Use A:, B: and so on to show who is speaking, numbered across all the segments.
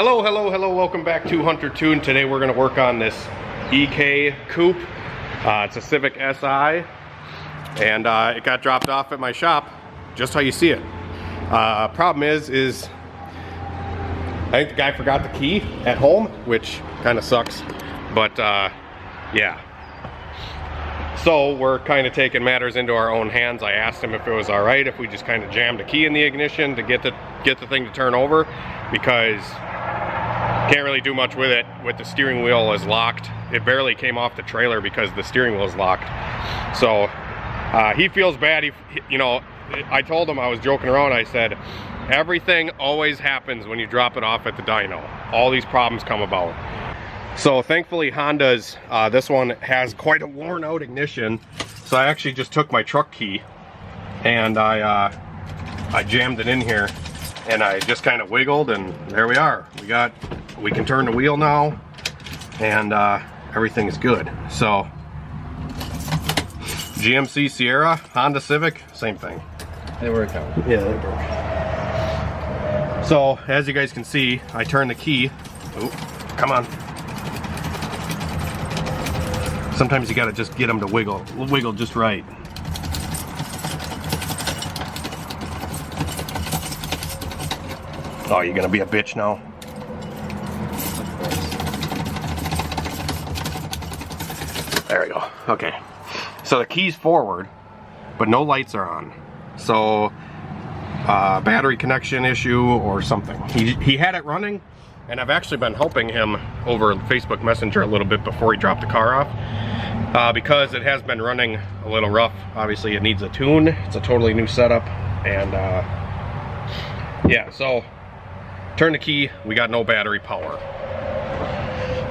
A: Hello, welcome back to Hunter Tune. Today we're going to work on this EK coupe. It's a Civic SI, and it got dropped off at my shop, just how you see it. Problem is I think the guy forgot the key at home, which kind of sucks, but yeah. So we're kind of taking matters into our own hands. I asked him if it was all right if we just kind of jammed a key in the ignition to get the thing to turn over, because can't really do much with it. With the steering wheel is locked. It barely came off the trailer because the steering wheel is locked. So he feels bad. You know, I told him, I was joking around. I said, everything always happens when you drop it off at the dyno. All these problems come about. So thankfully Honda's, this one has quite a worn out ignition. So I actually just took my truck key and I jammed it in here and I just kind of wiggled, and there we are. We can turn the wheel now, and everything is good. So GMC Sierra, Honda Civic, same thing.
B: They work out.
A: Yeah, they work. So as you guys can see, I turned the key. Oh, come on. Sometimes you gotta just get them to wiggle just right. Oh, you're gonna be a bitch now? There we go. Okay. So the key's forward, but no lights are on. So battery connection issue or something. He had it running, and I've actually been helping him over Facebook Messenger a little bit before he dropped the car off, because it has been running a little rough. Obviously it needs a tune. It's a totally new setup, and yeah, so turn the key, we got no battery power.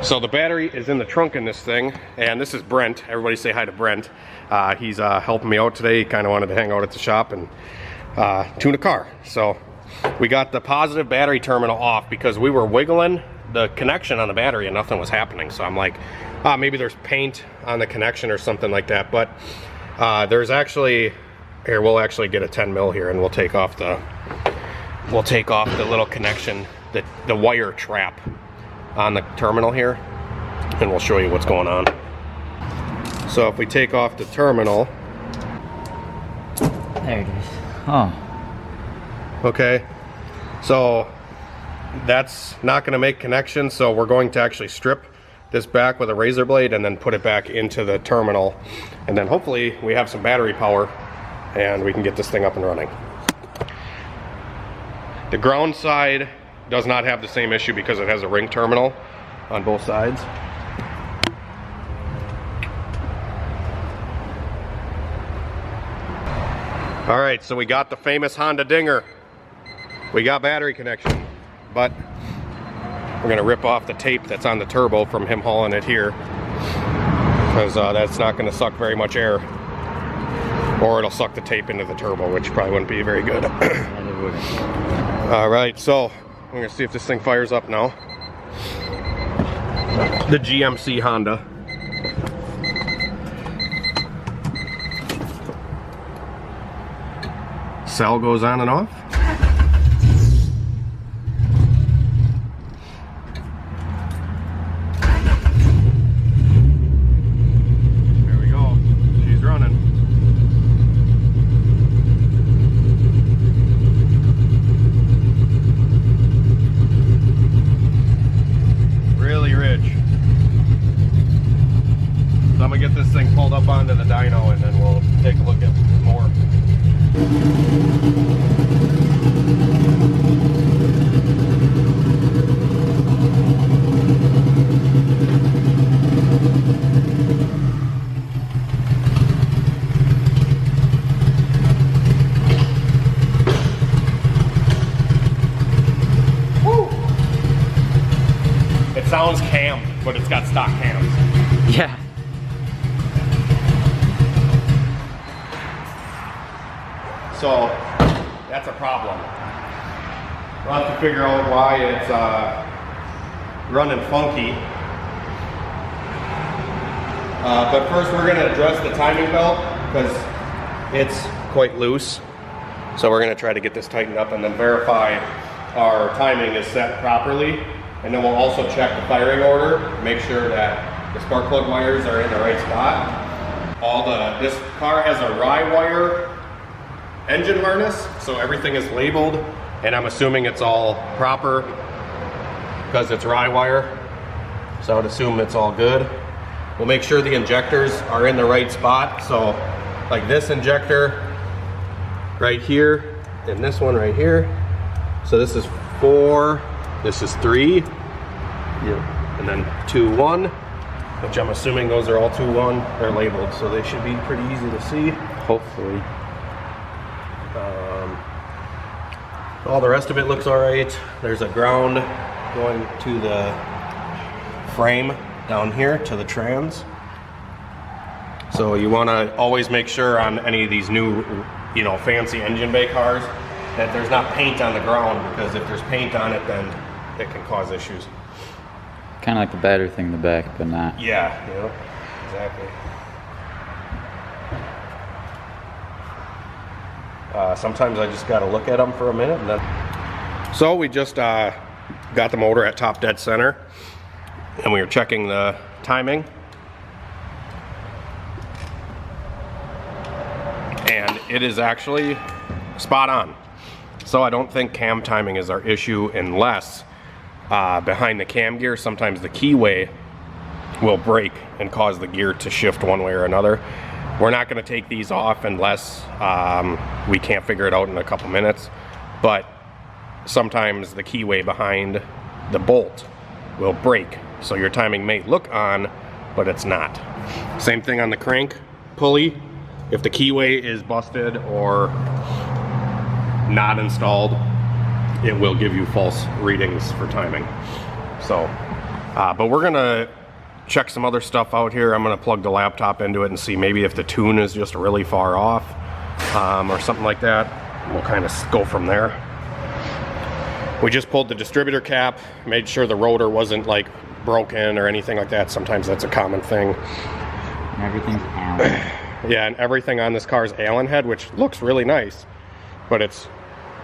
A: So the battery is in the trunk in this thing, and this is Brent. Everybody say hi to Brent. He's helping me out today. He kind of wanted to hang out at the shop and tune a car. So we got the positive battery terminal off because we were wiggling the connection on the battery and nothing was happening. So I'm like, maybe there's paint on the connection or something like that. But there's actually, here, we'll actually get a 10 mil here, and we'll take off the little connection, the wire trap on the terminal here, and we'll show you what's going on. So if we take off the terminal,
B: there it is. Oh,
A: okay, so that's not going to make connection, so we're going to actually strip this back with a razor blade and then put it back into the terminal, and then hopefully we have some battery power and we can get this thing up and running. The ground side does not have the same issue because it has a ring terminal on both sides. All right, so we got the famous Honda dinger. We got battery connection, but we're gonna rip off the tape that's on the turbo from him hauling it here, because that's not gonna suck very much air, or it'll suck the tape into the turbo, which probably wouldn't be very good. All right, so we're gonna see if this thing fires up now. The GMC Honda. Cell goes on and off. There we go. She's running. Really rich. So I'm gonna get this thing pulled up onto the dyno, and then we'll take a look at more. Woo! It sounds cammed, but it's got stock cams.
B: yeah.
A: So that's a problem. We'll have to figure out why it's running funky. But first we're going to address the timing belt because it's quite loose. So we're going to try to get this tightened up and then verify our timing is set properly And then we'll also check the firing order, make sure that the spark plug wires are in the right spot. This car has a rye wire engine harness, so everything is labeled, and I'm assuming it's all proper because it's rye wire. So I would assume it's all good. We'll make sure the injectors are in the right spot. So like this injector right here, and this one right here. So this is 4, this is 3, and then 2, 1, which I'm assuming those are all 2, 1. They're labeled, so they should be pretty easy to see, hopefully. All the rest of it looks all right. There's a ground going to the frame down here to the trans. So you want to always make sure on any of these new, you know, fancy engine bay cars that there's not paint on the ground, because if there's paint on it, then it can cause issues.
B: Kind of like the battery thing in the back, but not.
A: Yeah, exactly. Sometimes I just got to look at them for a minute. And then... So we just got the motor at top dead center, and we were checking the timing. And it is actually spot on. So I don't think cam timing is our issue, unless behind the cam gear, sometimes the keyway will break and cause the gear to shift one way or another. We're not going to take these off unless we can't figure it out in a couple minutes. But sometimes the keyway behind the bolt will break. So your timing may look on, but it's not. Same thing on the crank pulley. If the keyway is busted or not installed, it will give you false readings for timing. So, but we're gonna check some other stuff out here. I'm gonna plug the laptop into it and see maybe if the tune is just really far off or something like that. We'll kind of go from there. We just pulled the distributor cap, made sure the rotor wasn't like broken or anything like that. Sometimes that's a common thing.
B: Everything's Allen.
A: Yeah, and everything on this car is Allen head, which looks really nice, but it's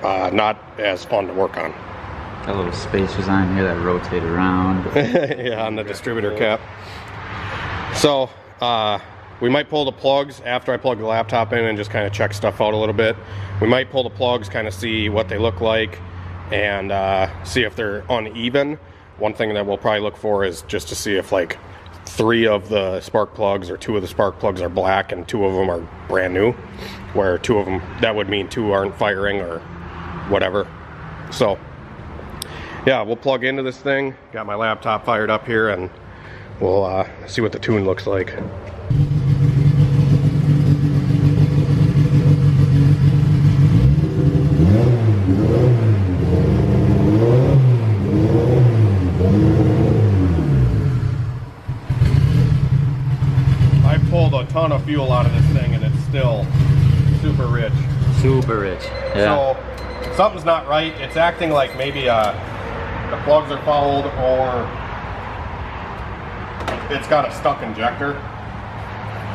A: not as fun to work on.
B: Got little spacers on here that rotate around.
A: Yeah, on the distributor cap. So we might pull the plugs after I plug the laptop in and just kind of check stuff out a little bit. We might pull the plugs, kind of see what they look like, and see if they're uneven. One thing that we'll probably look for is just to see if like 3 of the spark plugs or 2 of the spark plugs are black and 2 of them are brand new, where 2 of them, that would mean 2 aren't firing or whatever. So yeah, we'll plug into this thing. Got my laptop fired up here, and we'll see what the tune looks like. I pulled a ton of fuel out of this thing, and it's still super rich.
B: Super rich. Yeah.
A: So something's not right. It's acting like maybe the plugs are fouled, or it's got a stuck injector.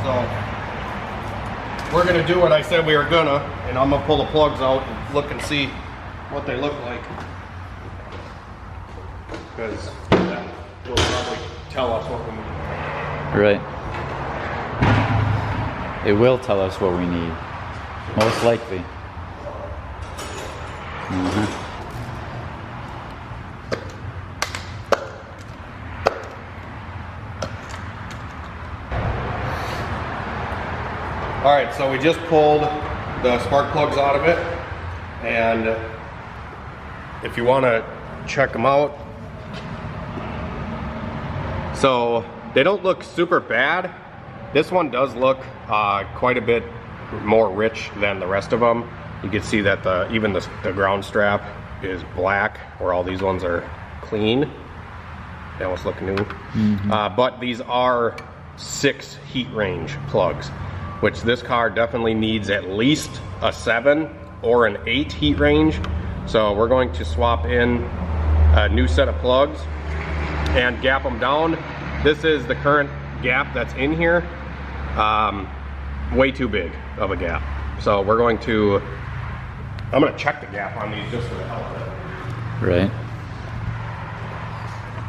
A: So we're gonna do what I said we were gonna, and I'm gonna pull the plugs out and look and see what they look like, because that will probably tell us what we need.
B: Right. It will tell us what we need, most likely.
A: All right, so we just pulled the spark plugs out of it, and if you want to check them out, so they don't look super bad. This one does look quite a bit more rich than the rest of them. You can see that even the ground strap is black, where all these ones are clean. They almost look new. But these are 6 heat range plugs, which this car definitely needs at least a 7 or an 8 heat range. So we're going to swap in a new set of plugs and gap them down. This is the current gap that's in here. Way too big of a gap. So we're going to, I'm going to check the gap on these just for the hell of it.
B: Right.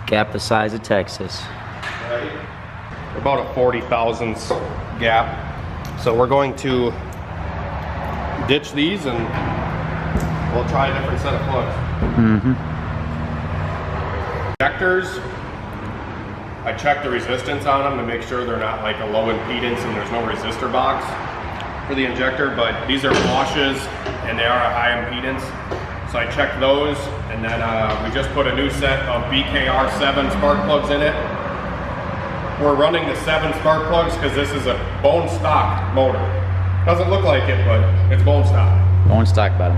B: Gap the size of Texas.
A: Right? About a 40 thousandths gap. So we're going to ditch these and we'll try a different set of plugs. Injectors, I checked the resistance on them to make sure they're not like a low impedance and there's no resistor box for the injector, but these are washes and they are a high impedance. So I checked those, and then we just put a new set of BKR7 spark plugs in it. We're running the 7 spark plugs because this is a bone stock motor. Doesn't look like it, but it's bone stock.
B: Bone stock bottom.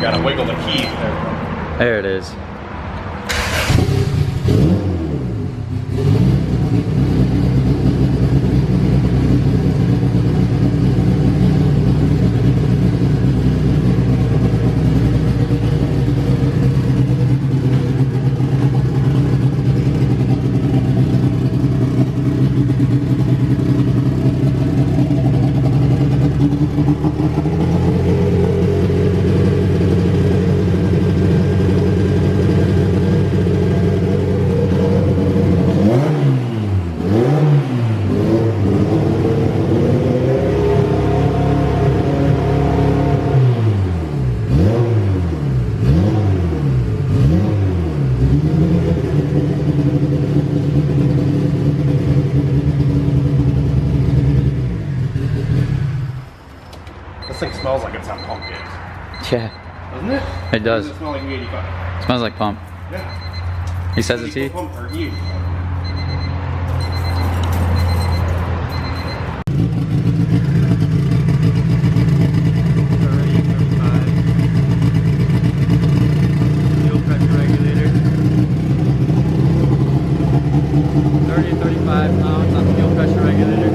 A: Gotta wiggle the key there.
B: There it is.
A: This thing smells like it's on pump gas.
B: Yeah.
A: Doesn't it?
B: It does.
A: Or does it smell like E85?
B: Smells like pump.
A: Yeah.
B: He says it's E.
A: Pump or E85.
B: Fuel pressure regulator. 30 to 35 pounds on the fuel pressure regulator.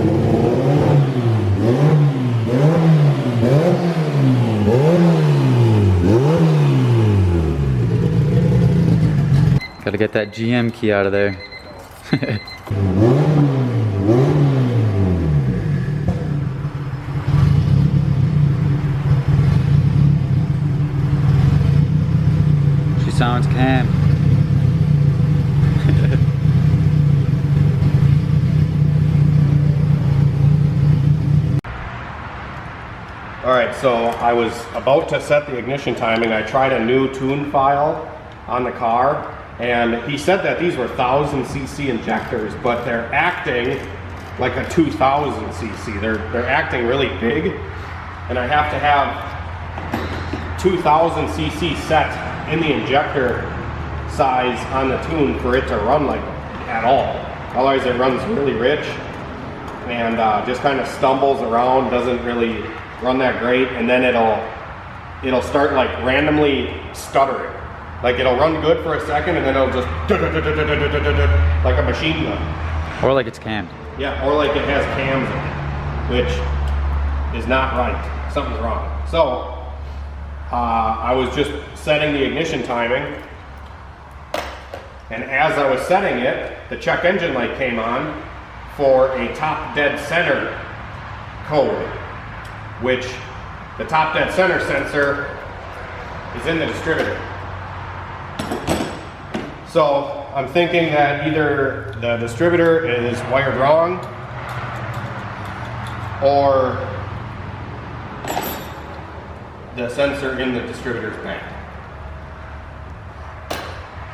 B: Gotta get that GM key out of there. She sounds calm.
A: All right, so I was about to set the ignition timing. I tried a new tune file on the car, and he said that these were 1000 cc injectors, but they're acting like a 2000 cc. They're acting really big, and I have to have 2000 cc set in the injector size on the tune for it to run like at all. Otherwise, it runs really rich and just kind of stumbles around, doesn't really run that great, and then it'll start like randomly stuttering. Like it'll run good for a second and then it'll just like a machine gun.
B: Or like it's cammed.
A: Yeah, or like it has cams in it, which is not right. Something's wrong. So I was just setting the ignition timing, and as I was setting it, the check engine light came on for a top dead center code, which the top dead center sensor is in the distributor. So I'm thinking that either the distributor is wired wrong or the sensor in the distributor's bad.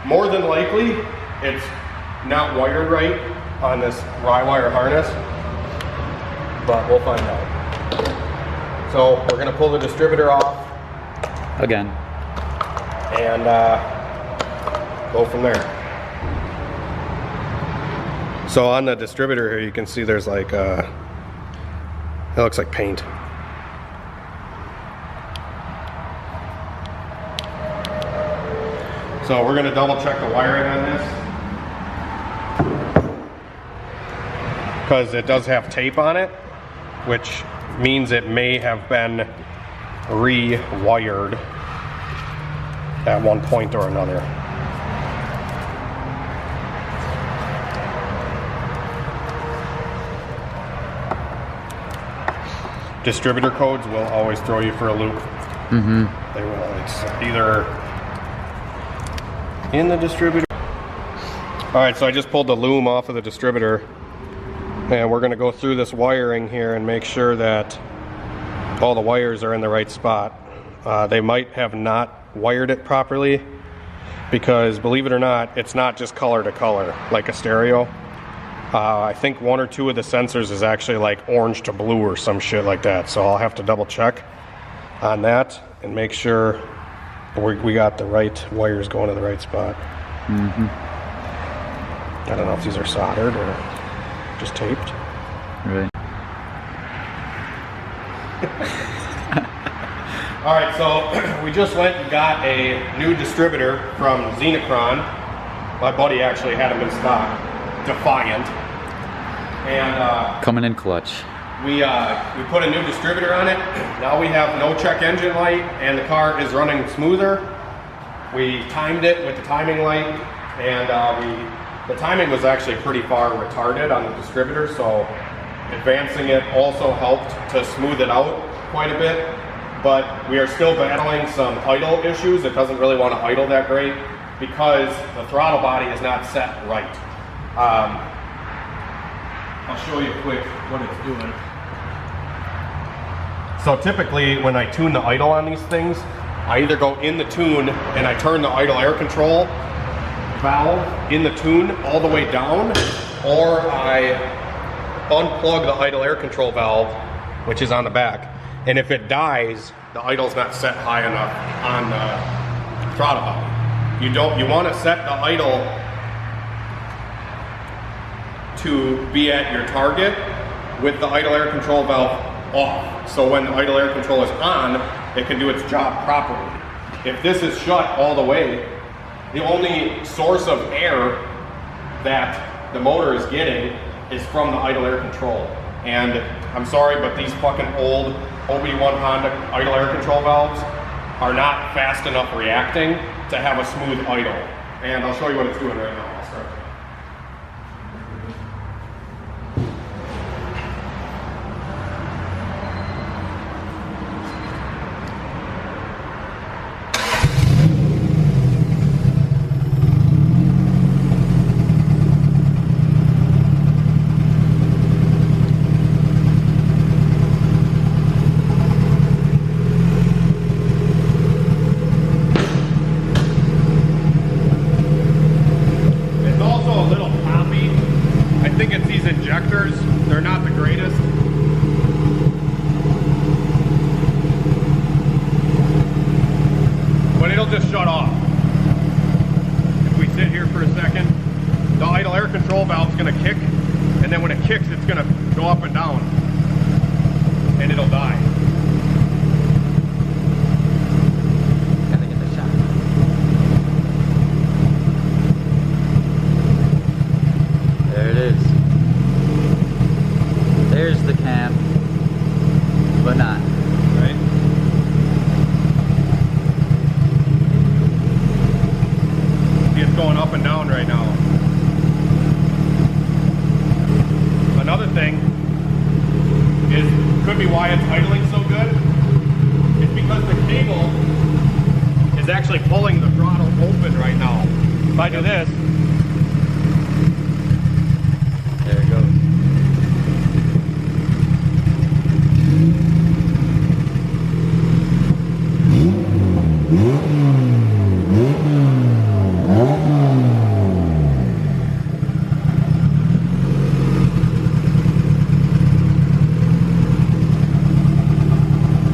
A: More than likely, it's not wired right on this Y-wire harness, but we'll find out. So we're going to pull the distributor off
B: Again.
A: and go from there. So on the distributor here, you can see there's like it looks like paint. So we're going to double check the wiring on this, because it does have tape on it, which means it may have been rewired at one point or another. Distributor codes will always throw you for a loop.
B: Mm-hmm.
A: They will. It's either in the distributor. All right, so I just pulled the loom off of the distributor, and we're gonna go through this wiring here and make sure that all the wires are in the right spot. They might have not wired it properly because, believe it or not, it's not just color to color like a stereo. I think one or two of the sensors is actually like orange to blue or some shit like that. So I'll have to double check on that and make sure we got the right wires going to the right spot.
B: Mm-hmm.
A: I don't know if these are soldered or just taped.
B: Right.
A: All right, so we just went and got a new distributor from Xenocron. My buddy actually had them in stock, Defiant. And
B: coming in clutch.
A: We put a new distributor on it. Now we have no check engine light, and the car is running smoother. We timed it with the timing light, and the timing was actually pretty far retarded on the distributor, so advancing it also helped to smooth it out quite a bit. But we are still battling some idle issues. It doesn't really want to idle that great because the throttle body is not set right. I'll show you quick what it's doing. So typically when I tune the idle on these things, I either go in the tune and I turn the idle air control valve in the tune all the way down, or I unplug the idle air control valve, which is on the back. And if it dies, the idle's not set high enough on the throttle body. You want to set the idle to be at your target with the idle air control valve off. So when the idle air control is on, it can do its job properly. If this is shut all the way, the only source of air that the motor is getting is from the idle air control. And I'm sorry, but these fucking old OB1 Honda idle air control valves are not fast enough reacting to have a smooth idle. And I'll show you what it's doing right now. I'll start. Injectors, they're not the greatest. But it'll just shut off. If we sit here for a second, the idle air control valve's gonna kick, and then when it kicks, it's gonna go up and down, and it'll die.
B: Gotta get the shot. There it is. There's the cam, but not.
A: Right? See, it's going up and down right now. Another thing is, could be why it's idling so good. It's because the cable is actually pulling the throttle open right now. If I do this,
B: There it goes.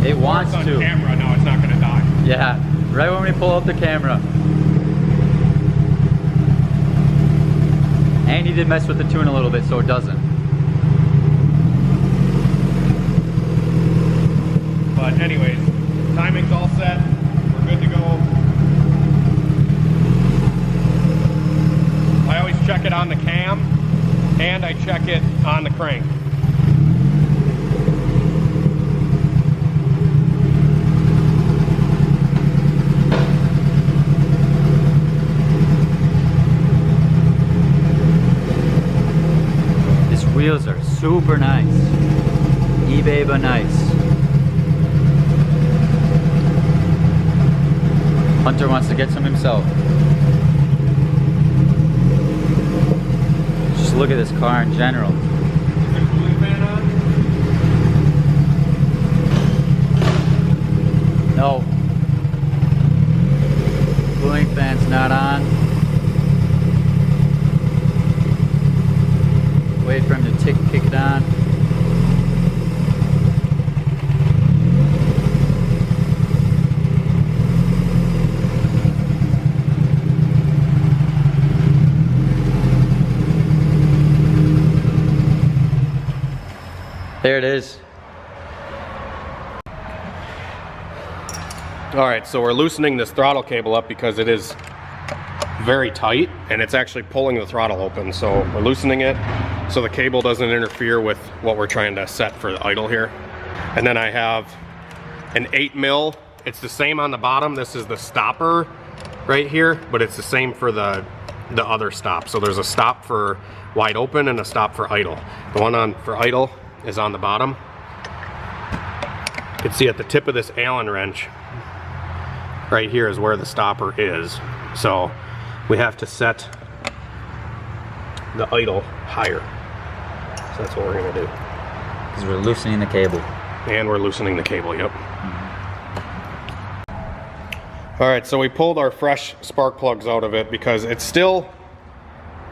B: It wants
A: on
B: to.
A: camera, no, it's not gonna die.
B: Yeah, right when we pull out the camera. And he did mess with the tune a little bit, so it doesn't.
A: But anyways, timing's all set. We're good to go. I always check it on the cam, and I check it on the crank.
B: These wheels are super nice. eBay but nice. Hunter wants to get some himself. Just look at this car in general.
A: Is the cooling fan on?
B: No. Cooling fan's not on. Wait for him to kick it on. There it is.
A: Alright, so we're loosening this throttle cable up because it is very tight and it's actually pulling the throttle open. So we're loosening it so the cable doesn't interfere with what we're trying to set for the idle here. And then I have an 8mm. It's the same on the bottom. This is the stopper right here, but it's the same for the other stop. So there's a stop for wide open and a stop for idle. The one on for idle is on the bottom. You can see at the tip of this Allen wrench right here is where the stopper is. So we have to set the idle higher. So that's what we're gonna do.
B: Because we're loosening the cable.
A: And we're loosening the cable, yep. All right, so we pulled our fresh spark plugs out of it because it's still,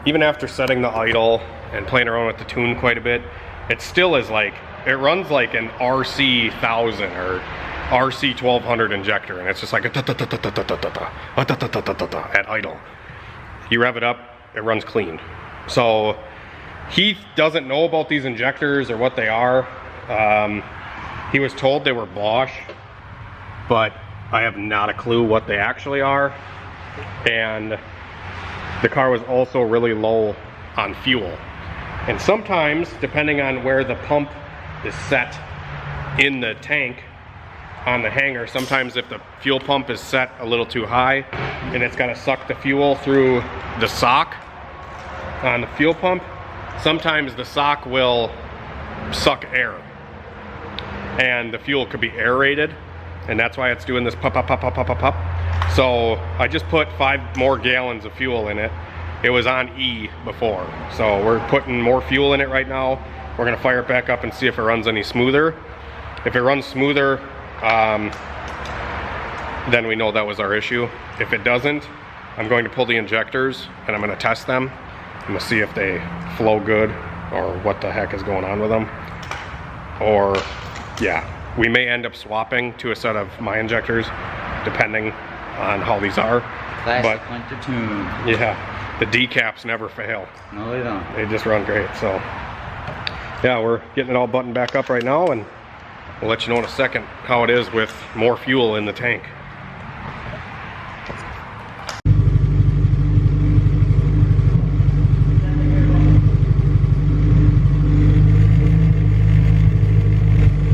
A: even after setting the idle and playing around with the tune quite a bit, it still is like, it runs like an RC 1000 or RC 1200 injector, and it's just like at idle. You rev it up, it runs clean. So he doesn't know about these injectors or what they are. He was told they were Bosch, but I have not a clue what they actually are. And the car was also really low on fuel. And sometimes, depending on where the pump is set in the tank on the hanger, sometimes if the fuel pump is set a little too high and it's got to suck the fuel through the sock on the fuel pump, sometimes the sock will suck air and the fuel could be aerated, and that's why it's doing this pop pop pop pop pop pop. So I just put 5 more gallons of fuel in it. It was on E before, so we're putting more fuel in it right now. We're gonna fire it back up and see if it runs any smoother. If it runs smoother, then we know that was our issue. If it doesn't, I'm going to pull the injectors and I'm gonna test them. I'm gonna see if they flow good or what the heck is going on with them. Or, yeah, we may end up swapping to a set of my injectors, depending on how these are.
B: Classic Hunter tune.
A: Yeah, the decaps never fail.
B: No, they don't.
A: They just run great. So, yeah, we're getting it all buttoned back up right now, and we'll let you know in a second how it is with more fuel in the tank.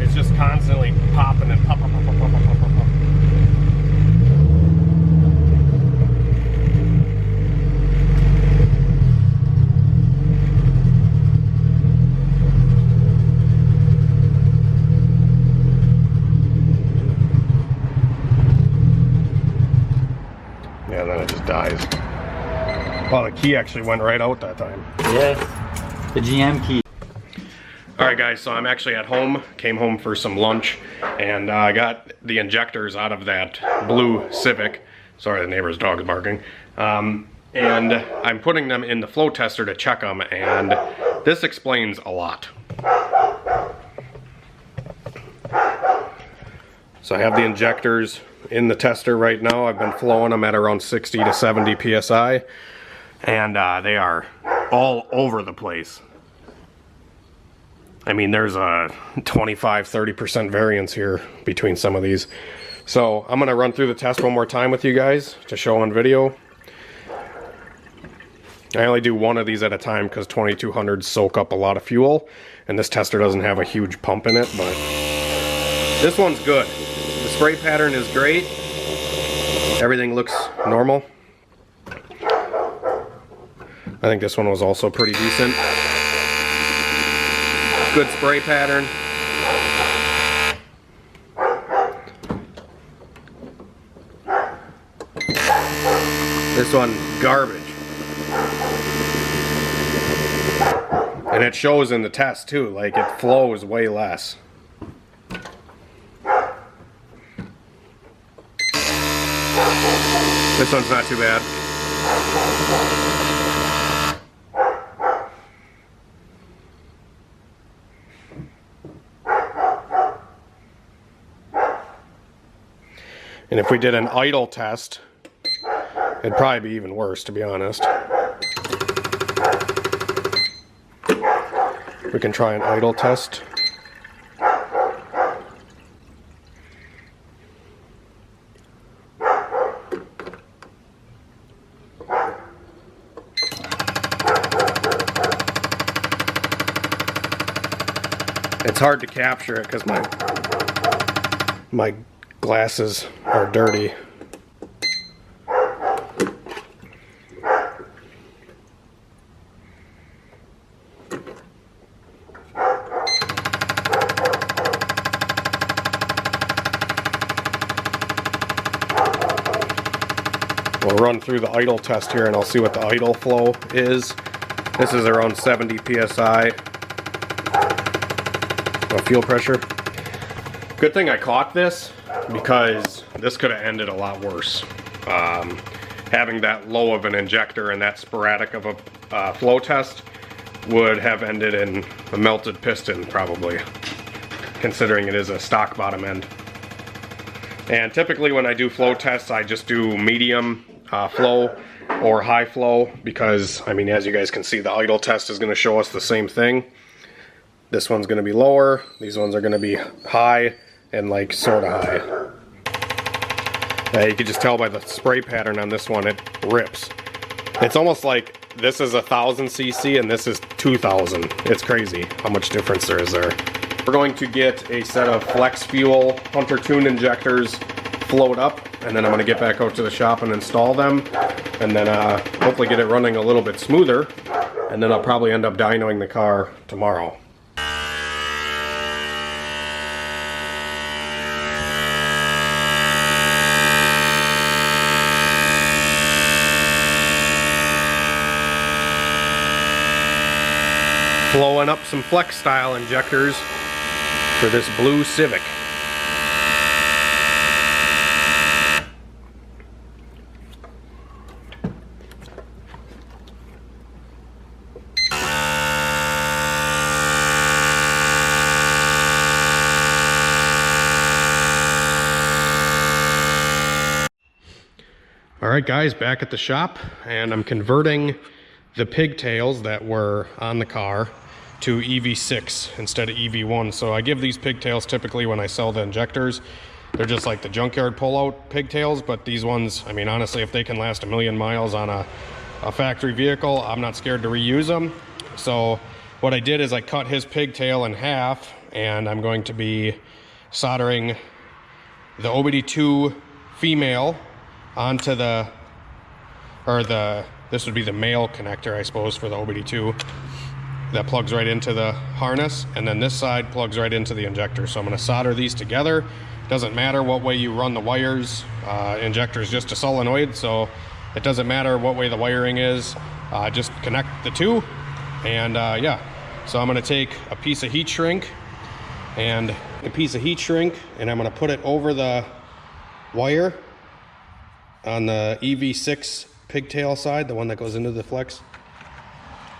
A: It's just constantly popping and pop, pop, pop, pop, pop, pop, pop, pop. Yeah, then it just dies. Well, the key actually went right out that time.
B: Yeah, the GM key.
A: All right, guys, so I'm actually at home. Came home for some lunch, and I got the injectors out of that blue Civic. Sorry, the neighbor's dog is barking. And I'm putting them in the flow tester to check them, and this explains a lot. So I have the injectors in the tester right now. I've been flowing them at around 60 to 70 PSI, and they are all over the place. I mean, there's a 25-30% variance here between some of these. So I'm gonna run through the test one more time with you guys to show on video. I only do one of these at a time because 2200s soak up a lot of fuel, and this tester doesn't have a huge pump in it, but this one's good. The spray pattern is great. Everything looks normal. I think this one was also pretty decent. Good spray pattern. This one, garbage. And it shows in the test too, like it flows way less. This one's not too bad. And if we did an idle test, it'd probably be even worse, to be honest. We can try an idle test. It's hard to capture it because my glasses are dirty. We'll run through the idle test here and I'll see what the idle flow is. This is around 70 psi. Fuel pressure. Good thing I caught this because this could have ended a lot worse. Having that low of an injector and that sporadic of a flow test would have ended in a melted piston probably, considering it is a stock bottom end. And typically when I do flow tests, I just do medium flow or high flow because, I mean, as you guys can see, the idle test is going to show us the same thing. This one's going to be lower, these ones are going to be high, and like sort of high. You can just tell by the spray pattern on this one, it rips. It's almost like this is 1000 cc and this is 2000. It's crazy how much difference there is there. We're going to get a set of flex fuel Hunter tuned injectors float up, and then I'm going to get back out to the shop and install them, and then hopefully get it running a little bit smoother, and then I'll probably end up dynoing the car tomorrow. Blowing up some flex style injectors for this blue Civic. Alright guys, back at the shop, and I'm converting the pigtails that were on the car to EV6 instead of EV1. So I give these pigtails typically when I sell the injectors. They're just like the junkyard pull-out pigtails, but these ones, I mean, honestly, if they can last 1,000,000 miles on a factory vehicle, I'm not scared to reuse them. So what I did is I cut his pigtail in half, and I'm going to be soldering the OBD2 female onto this would be the male connector, I suppose, for the OBD2 that plugs right into the harness, and then this side plugs right into the injector. So I'm going to solder these together. Doesn't matter what way you run the wires. Injector is just a solenoid, so it doesn't matter what way the wiring is. Just connect the two, and yeah. So I'm going to take a piece of heat shrink, and I'm going to put it over the wire on the EV6 pigtail side, the one that goes into the flex.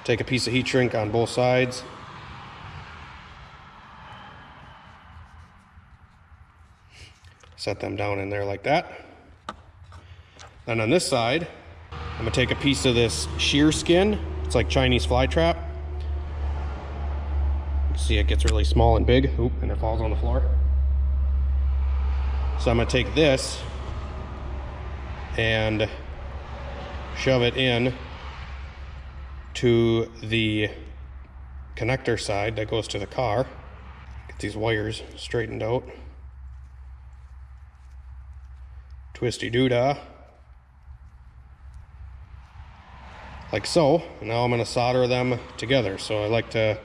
A: Take a piece of heat shrink on both sides. Set them down in there like that. And on this side, I'm gonna take a piece of this shear skin. It's like Chinese fly trap. See, it gets really small and big. Oop, and it falls on the floor. So I'm gonna take this and shove it in to the connector side that goes to the car. Get these wires straightened out. Twisty doodah. Like so. And now I'm going to solder them together. So I like to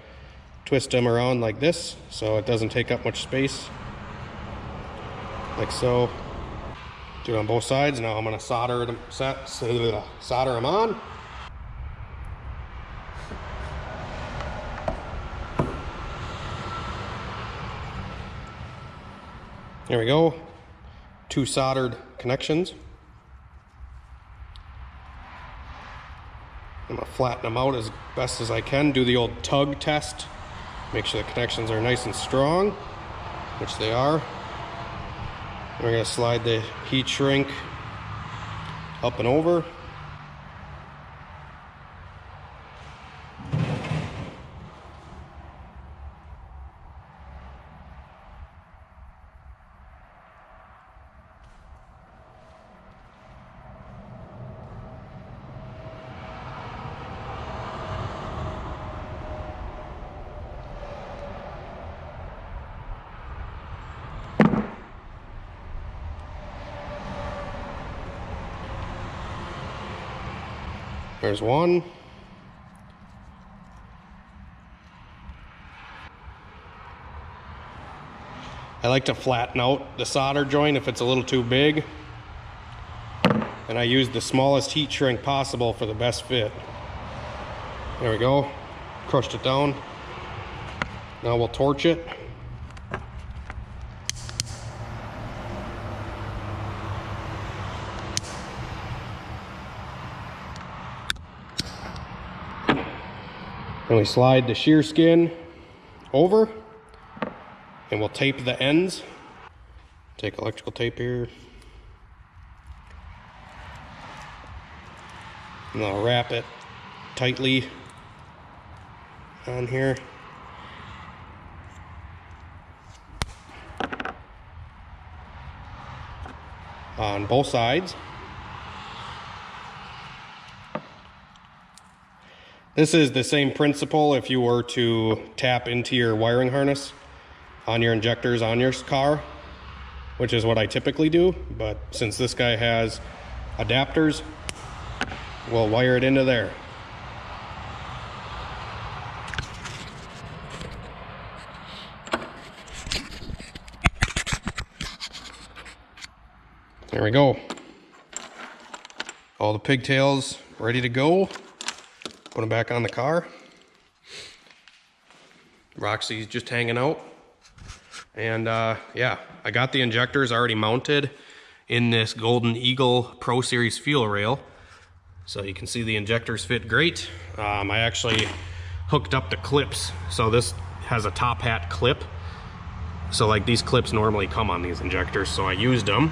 A: twist them around like this so it doesn't take up much space. Like so. Do it on both sides. Now I'm going to solder them on. There we go. 2 soldered connections. I'm going to flatten them out as best as I can. Do the old tug test. Make sure the connections are nice and strong, which they are. We're going to slide the heat shrink up and over. There's one. I like to flatten out the solder joint if it's a little too big. And I use the smallest heat shrink possible for the best fit. There we go. Crushed it down. Now we'll torch it. And we slide the shear skin over, and we'll tape the ends. Take electrical tape here. And I'll wrap it tightly on here. On both sides. This is the same principle if you were to tap into your wiring harness on your injectors on your car, which is what I typically do. But since this guy has adapters, we'll wire it into there. There we go. All the pigtails ready to go. Put them back on the car. Roxy's just hanging out. And yeah, I got the injectors already mounted in this Golden Eagle Pro Series fuel rail. So you can see the injectors fit great. I actually hooked up the clips. So this has a top hat clip. So like these clips normally come on these injectors, so I used them.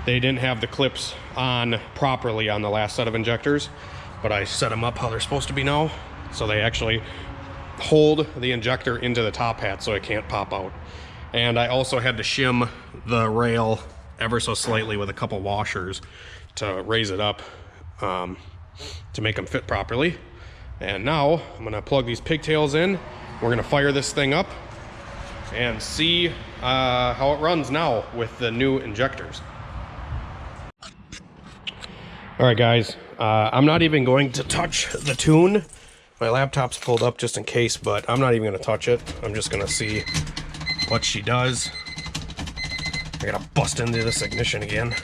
A: They didn't have the clips on properly on the last set of injectors, but I set them up how they're supposed to be now. So they actually hold the injector into the top hat so it can't pop out. And I also had to shim the rail ever so slightly with a couple washers to raise it up to make them fit properly. And now I'm gonna plug these pigtails in. We're gonna fire this thing up and see how it runs now with the new injectors. All right, guys, I'm not even going to touch the tune. My laptop's pulled up just in case, but I'm not even gonna touch it. I'm just gonna see what she does. I gotta bust into this ignition again.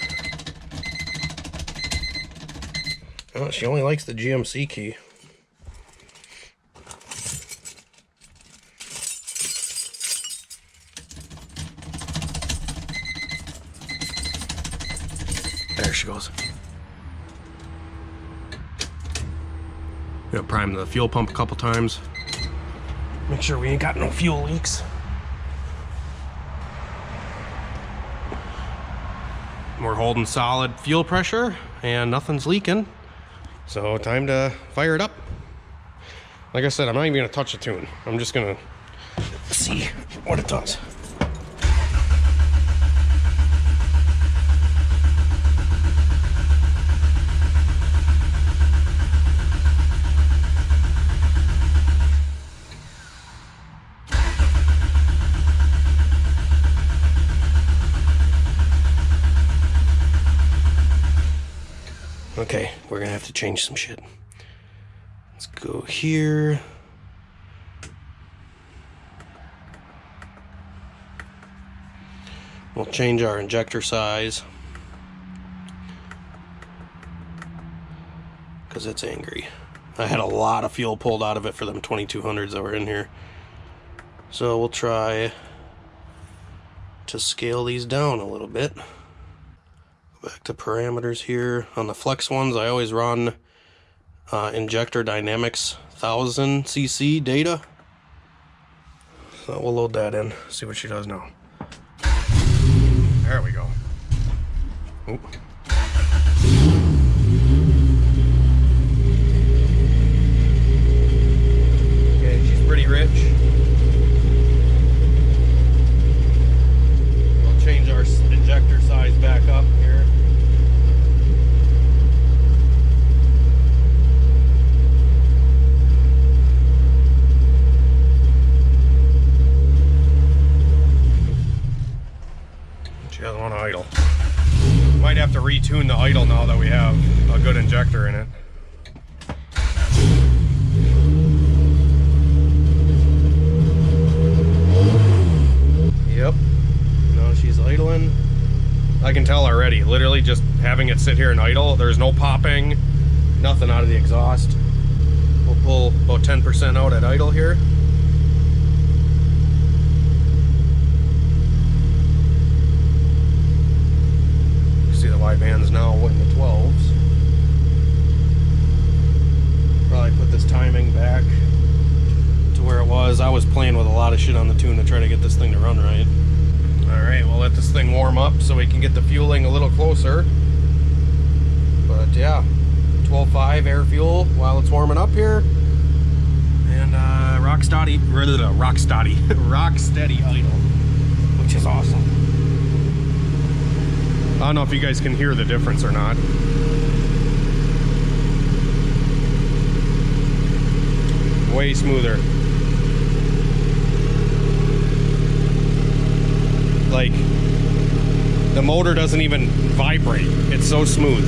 A: Oh, she only likes the GMC key. There she goes. Gonna prime the fuel pump a couple times. Make sure we ain't got no fuel leaks. We're holding solid fuel pressure and nothing's leaking. So time to fire it up. Like I said, I'm not even gonna touch the tune. I'm just gonna see what it does. Okay, we're gonna have to change some shit. Let's go here. We'll change our injector size. because it's angry. I had a lot of fuel pulled out of it for them 2200s that were in here. So we'll try to scale these down a little bit. Back to parameters here. On the flex ones, I always run injector dynamics 1000cc data. So we'll load that in, see what she does now. There we go. Oop. Okay, she's pretty rich. We'll change our injector size back up here. She doesn't want to idle. Might have to retune the idle now that we have a good injector in it. Yep. No, she's idling. I can tell already. Literally just having it sit here and idle. There's no popping, nothing out of the exhaust. We'll pull about 10% out at idle here. Bands now in the 12s. Probably put this timing back to where it was. I was playing with a lot of shit on the tune to try to get this thing to run right. Alright, we'll let this thing warm up so we can get the fueling a little closer. But yeah, 12.5 air fuel while it's warming up here. And rock steady idle, which is awesome. I don't know if you guys can hear the difference or not. Way smoother. Like, the motor doesn't even vibrate. It's so smooth.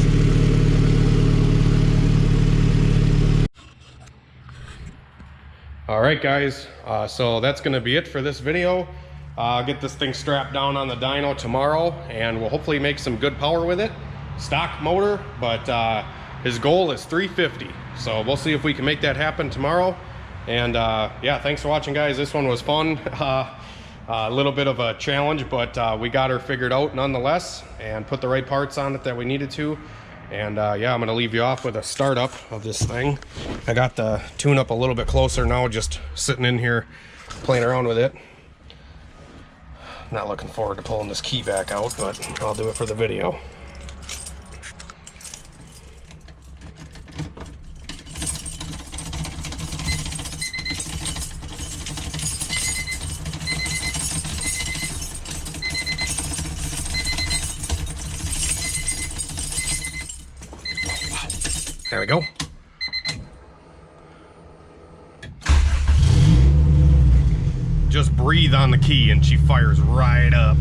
A: All right, guys. So that's going to be it for this video. I'll get this thing strapped down on the dyno tomorrow, and we'll hopefully make some good power with it. Stock motor, but his goal is 350. So we'll see if we can make that happen tomorrow. And yeah, thanks for watching, guys. This one was fun. A little bit of a challenge, but we got her figured out nonetheless and put the right parts on it that we needed to. And yeah, I'm gonna leave you off with a startup of this thing. I got the tune up a little bit closer now, just sitting in here playing around with it. Not looking forward to pulling this key back out, but I'll do it for the video. There we go. Just breathe on the key and she fires right up.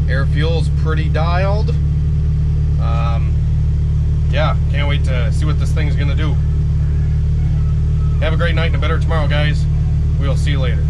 A: Air fuel's pretty dialed. Yeah, can't wait to see what this thing's gonna do. Have a great night and a better tomorrow, guys. We'll see you later.